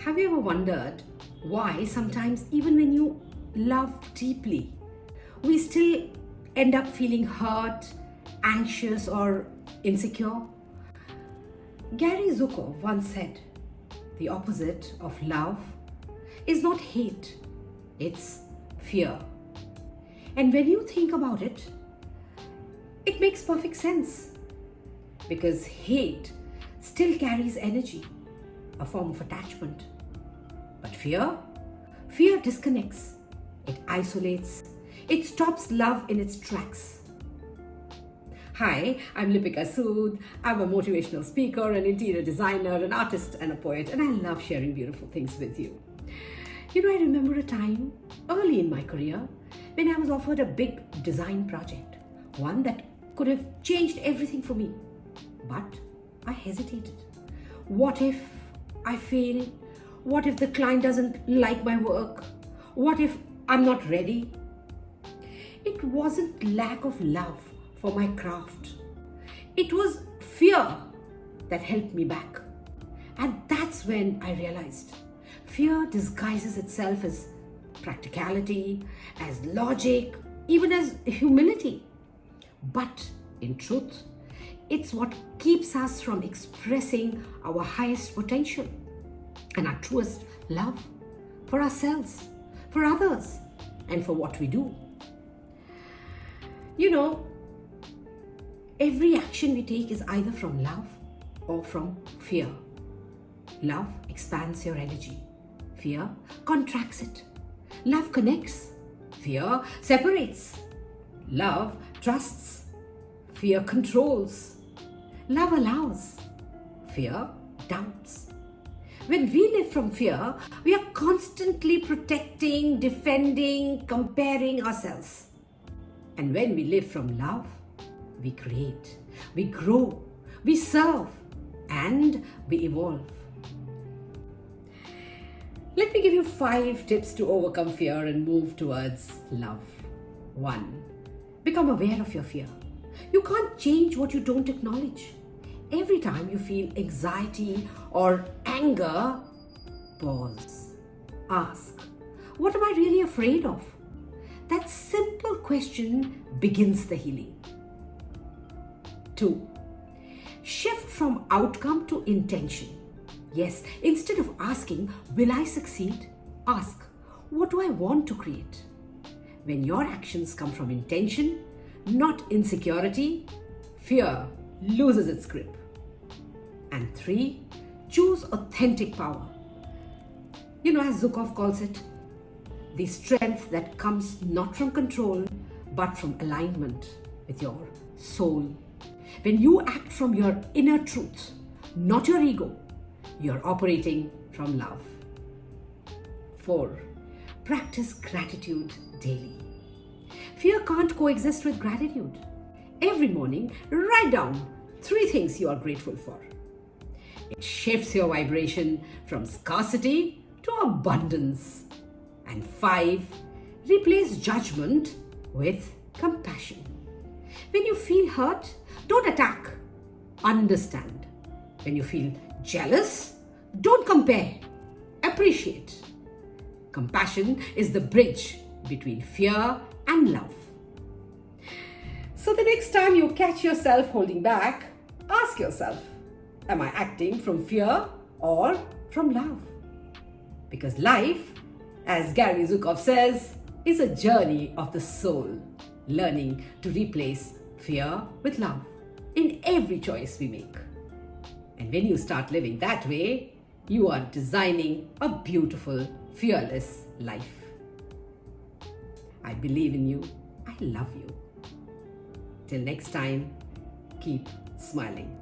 Have you ever wondered why sometimes, even when you love deeply, we still end up feeling hurt, anxious, or insecure? Gary Zukav once said, the opposite of love is not hate, it's fear. And when you think about it, it makes perfect sense. Because hate still carries energy, a form of attachment. But fear disconnects, it isolates, it stops love in its tracks. Hi, I'm Lipika Sud. I'm a motivational speaker, an interior designer, an artist, and a poet, and I love sharing beautiful things with you. I remember a time early in my career when I was offered a big design project, one that could have changed everything for me. But I hesitated. What if I fail? What if the client doesn't like my work? What if I'm not ready? It wasn't lack of love for my craft. It was fear that held me back. And that's when I realized fear disguises itself as practicality, as logic, even as humility. But in truth, it's what keeps us from expressing our highest potential and our truest love for ourselves, for others, and for what we do. Every action we take is either from love or from fear. Love expands your energy. Fear contracts it. Love connects. Fear separates. Love trusts. Fear controls. Love allows. Fear doubts. When we live from fear, we are constantly protecting, defending, comparing ourselves. And when we live from love, we create, we grow, we serve, and we evolve. Let me give you 5 tips to overcome fear and move towards love. 1. Become aware of your fear. You can't change what you don't acknowledge. Every time you feel anxiety or anger, pause. Ask, what am I really afraid of? That simple question begins the healing. 2. Shift from outcome to intention. Yes, instead of asking, will I succeed? Ask, what do I want to create? When your actions come from intention, not insecurity, fear loses its grip. And 3, choose authentic power. As Zukav calls it, the strength that comes not from control, but from alignment with your soul. When you act from your inner truth, not your ego, you're operating from love. 4. Practice gratitude daily. Fear can't coexist with gratitude. Every morning, write down 3 things you are grateful for. It shifts your vibration from scarcity to abundance. And 5, replace judgment with compassion. When you feel hurt, don't attack, understand. When you feel jealous, don't compare, appreciate. Compassion is the bridge between fear and love. So the next time you catch yourself holding back, ask yourself, am I acting from fear or from love? Because life, as Gary Zukav says, is a journey of the soul, learning to replace fear with love in every choice we make. And when you start living that way, you are designing a beautiful, fearless life. I believe in you. I love you. Till next time, keep smiling.